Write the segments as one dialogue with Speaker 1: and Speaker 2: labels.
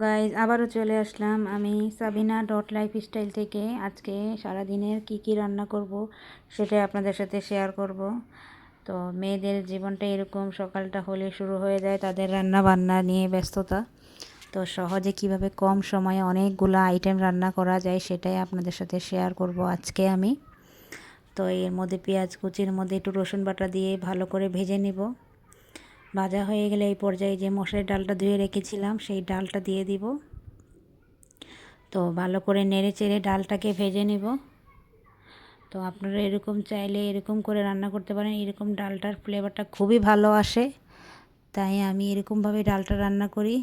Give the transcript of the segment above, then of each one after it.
Speaker 1: Guys আবারও চলে আসলাম আমি সাবিনা ডট লাইফস্টাইল থেকে। আজকে সারাদিনের কি রান্না করব সেটাই আপনাদের সাথে শেয়ার করব। তো মেয়েদের জীবনটা এরকম, সকালটা হলে শুরু হয়ে যায় তাদের রান্না বান্না নিয়ে ব্যস্ততা। তো সহজে কিভাবে কম সময়ে অনেকগুলো আইটেম রান্না করা যায় সেটাই আপনাদের সাথে শেয়ার করব আজকে আমি। তো এর মধ্যে পেঁয়াজ কুচির মধ্যে একটু রসুন বাটা দিয়ে ভালো করে ভেজে নিব। ভাজা হয়ে গেলে এই পর্যায়ে যে মশলার ডালটা ধুয়ে রেখেছিলাম সেই ডালটা দিয়ে দিব। তো ভালো করে নেড়ে চেড়ে ডালটাকে ভেজে নিব। তো আপনারা এরকম চাইলে এরকম করে রান্না করতে পারেন, এরকম ডালটার ফ্লেভারটা খুবই ভালো আসে, তাই আমি এরকমভাবে ডালটা রান্না করি।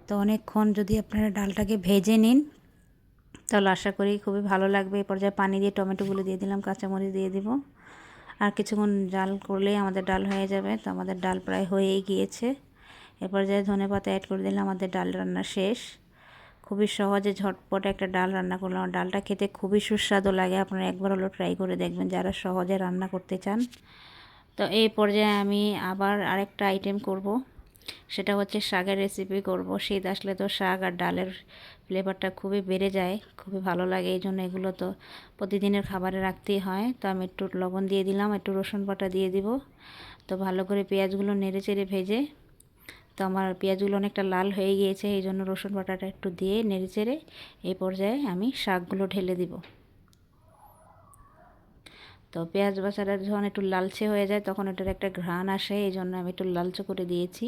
Speaker 1: তো অনেকক্ষণ যদি আপনারা ডালটাকে ভেজে নিন তাহলে আশা করি খুবই ভালো লাগবে। এই পর্যায়ে পানি দিয়ে টমেটোগুলো দিয়ে দিলাম, কাঁচামরিচ দিয়ে দিব। আর কিছুক্ষণ জাল করলেই আমাদের ডাল হয়ে যাবে। তো আমাদের ডাল প্রায় হয়েই গিয়েছে। এ পর্যায়ে ধনেপাতা অ্যাড করে দিলাম, আমাদের ডাল রান্না শেষ। খুবই সহজে ঝটপট একটা ডাল রান্না করলাম। ডালটা খেতে খুবই সুস্বাদু লাগে, আপনারা একবার হলো ট্রাই করে দেখবেন যারা সহজে রান্না করতে চান। তো এই পর্যায়ে আমি আবার আরেকটা আইটেম করব, সেটা হচ্ছে শাকের রেসিপি করব। শীত আসলে তো শাক আর ডালের ফ্লেভারটা খুবই বেড়ে যায়, খুবই ভালো লাগে। এই জন্য এগুলো তো প্রতিদিনের খাবারে রাখতেই হয়। তো আমি একটু লবণ দিয়ে দিলাম, একটু রসুন বাটা দিয়ে দিব। তো ভালো করে পেঁয়াজগুলো নেড়ে চেড়ে ভেজে, তো আমার পেঁয়াজগুলো অনেকটা লাল হয়ে গিয়েছে, এই জন্য রসুন বাটাটা একটু দিয়ে নেড়ে চেড়ে এই পর্যায়ে আমি শাকগুলো ঢেলে দিব। তো পেঁয়াজ বাছাটা যখন একটু লালচে হয়ে যায় তখন এটার একটা ঘ্রাণ আসে, এই জন্য আমি একটু লালচে করে দিয়েছি।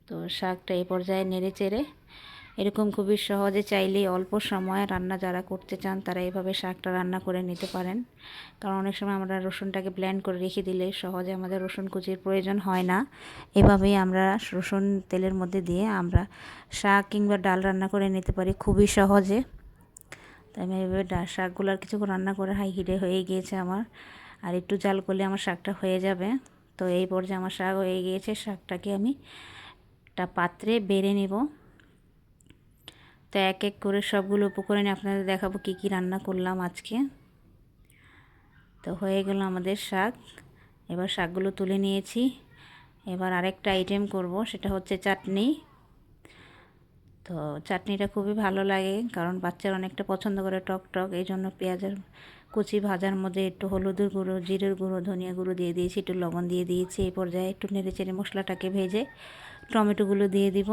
Speaker 1: তো শাকটা এই পর্যায়ে নেড়ে চেড়ে এরকম খুবই সহজে, চাইলেই অল্প সময়ে রান্না যারা করতে চান তারা এইভাবে শাকটা রান্না করে নিতে পারেন। কারণ অনেক সময় আমরা রসুনটাকে ব্লেন্ড করে রেখে দিলে সহজে আমাদের রসুন কুচির প্রয়োজন হয় না। এভাবেই আমরা রসুন তেলের মধ্যে দিয়ে আমরা শাক কিংবা ডাল রান্না করে নিতে পারি খুবই সহজে। তাই আমি এভাবে শাকগুলো আর কিছুক্ষণ রান্না করে হাই হিটে হয়ে গিয়েছে আমার, আর একটু জাল করলে আমার শাকটা হয়ে যাবে। তো এই পর্যায়ে আমার শাক হয়ে গিয়েছে, শাকটাকে আমি একটা পাত্রে বেড়ে নেব। তো এক এক করে সবগুলো উপকরণে আপনাদের দেখাবো কি রান্না করলাম আজকে। তো হয়ে গেল আমাদের শাক। এবার শাকগুলো তুলে নিয়েছি। এবার আরেকটা আইটেম করব, সেটা হচ্ছে চাটনি। তো চাটনিটা খুবই ভালো লাগে, কারণ বাচ্চারা অনেকটা পছন্দ করে টক টক। এই জন্য পেঁয়াজের কুচি ভাজার মধ্যে একটু হলুদের গুঁড়ো, জিরের গুঁড়ো, ধনিয়া গুঁড়ো দিয়ে দিয়েছি, একটু লবণ দিয়ে দিয়েছি। এই পর্যায়ে একটু নেড়ে চেড়ে মশলাটাকে ভেজে টমেটোগুলো দিয়ে দিব।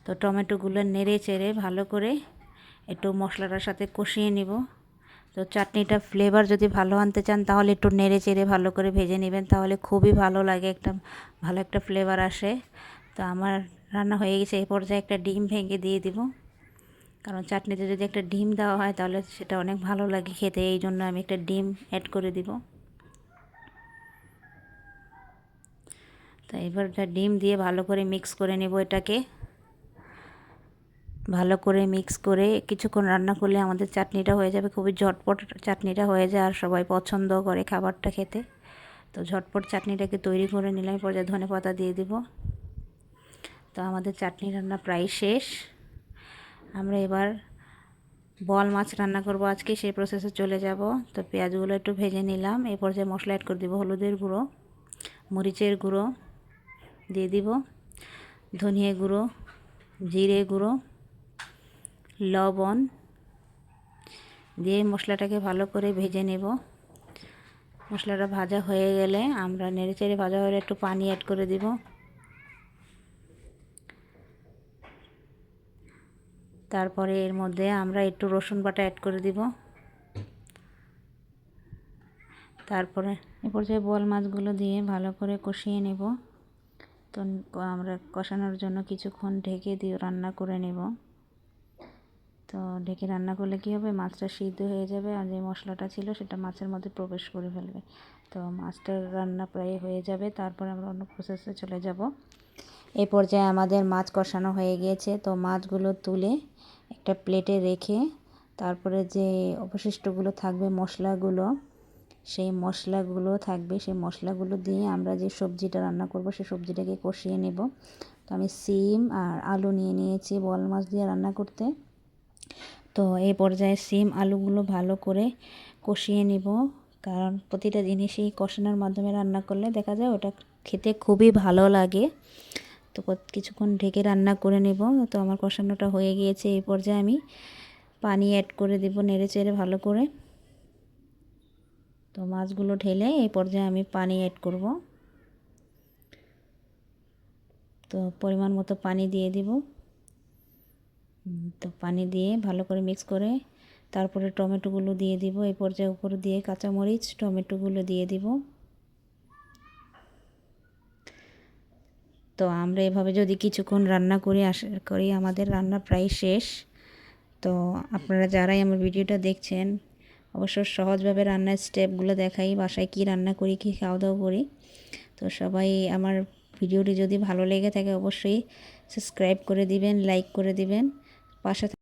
Speaker 1: তো টমেটোগুলো নেড়ে চেড়ে ভালো করে একটু মশলাটার সাথে কষিয়ে নিব। তো চাটনিটা ফ্লেভার যদি ভালো আনতে চান তাহলে একটু নেড়ে চেড়ে ভালো করে ভেজে নেবেন, তাহলে খুবই ভালো লাগে, একটা ভালো একটা ফ্লেভার আসে। তো আমার রান্না হয়ে গেছে। এই পর্যায়ে একটা ডিম ভেঙে দিয়ে দিব, কারণ চাটনিতে যদি একটা ডিম দেওয়া হয় তাহলে সেটা অনেক ভালো লাগে খেতে, এই জন্য আমি একটা ডিম অ্যাড করে দিব। তো এবার ডিম দিয়ে ভালো করে মিক্স করে নেব। এটাকে ভালো করে মিক্স করে কিছুক্ষণ রান্না করলে আমাদের চাটনিটা হয়ে যাবে। খুবই ঝটপট চাটনিটা হয়ে যায়, আর সবাই পছন্দ করে খাবারটা খেতে। তো ঝটপট চাটনিটাকে তৈরি করে নিলাম। পর্যায়ে ধনেপাতা দিয়ে দিব। তো আমাদের চাটনি রান্না প্রায় শেষ। আমরা এবার বল মাছ রান্না করব আজকে, সেই প্রসেসে চলে যাব। তো পেঁয়াজগুলো একটু ভেজে নিলাম। এই পর্যায়ে মশলা অ্যাড করে দিব, হলুদের গুঁড়ো, মরিচের গুঁড়ো দিয়ে দিব, ধনিয়া গুঁড়ো, জিরে গুঁড়ো, লবণ দিয়ে মশলাটাকে ভালো করে ভেজে নেব। মশলাটা ভাজা হয়ে গেলে আমরা নেড়েচেড়ে ভাজা হলে একটু পানি অ্যাড করে দিব। তারপরে এর মধ্যে আমরা একটু রসুন বাটা অ্যাড করে দিব। তারপরে এ পর্যায়ে বোয়াল মাছগুলো দিয়ে ভালো করে কষিয়ে নেব। তো আমরা কষানোর জন্য কিছুক্ষণ ঢেকে দিয়ে রান্না করে নেব। তো ঢেকে রান্না করলে কী হবে, মাছটা সিদ্ধ হয়ে যাবে, আর যে মশলাটা ছিল সেটা মাছের মধ্যে প্রবেশ করে ফেলবে। তো মাছটার রান্না প্রায় হয়ে যাবে, তারপরে আমরা অন্য প্রসেসে চলে যাব। এই পর্যায়ে আমাদের মাছ কষানো হয়ে গিয়েছে। তো মাছগুলো তুলে একটা প্লেটে রেখে তারপরে যে অবশিষ্টগুলো থাকবে মশলাগুলো, সেই মশলাগুলো দিয়ে আমরা যে সবজিটা রান্না করব সেই সবজিটাকে কষিয়ে নেব। তো আমি সিম আর আলু নিয়ে নিয়েছি বোয়াল মাছ দিয়ে রান্না করতে। তো এই পর্যায়ে সিম আলুগুলো ভালো করে কষিয়ে নিব, কারণ প্রতিটা জিনিসই কষানোর মাধ্যমে রান্না করলে দেখা যায় ওটা খেতে খুবই ভালো লাগে। তো কিছুক্ষণ ঢেকে রান্না করে নেব। তো আমার কষানোটা হয়ে গিয়েছে। এই পর্যায়ে আমি পানি অ্যাড করে দেব নেড়ে চেড়ে ভালো করে। তো মাছগুলো ঢেলে এই পর্যায়ে আমি পানি অ্যাড করব। তো পরিমাণ মতো পানি দিয়ে দিব। তো পানি দিয়ে ভালো করে মিক্স করে তারপরে টমেটোগুলো দিয়ে দিব। এই পর্যায়ে উপরে দিয়ে কাঁচামরিচ টমেটোগুলো দিয়ে দিব। তো আমরা এভাবে যদি কিছুক্ষণ রান্না করি আশা করি আমাদের রান্না প্রায় শেষ। তো আপনারা যারাই আমার ভিডিওটা দেখছেন অবশ্য সহজভাবে রান্নার স্টেপগুলো দেখাই, বাসায় কি রান্না করি, কি খাওয়া দাওয়া করি। তো সবাই আমার ভিডিওটি যদি ভালো লেগে থাকে অবশ্যই সাবস্ক্রাইব করে দিবেন, লাইক করে দিবেন, পাশে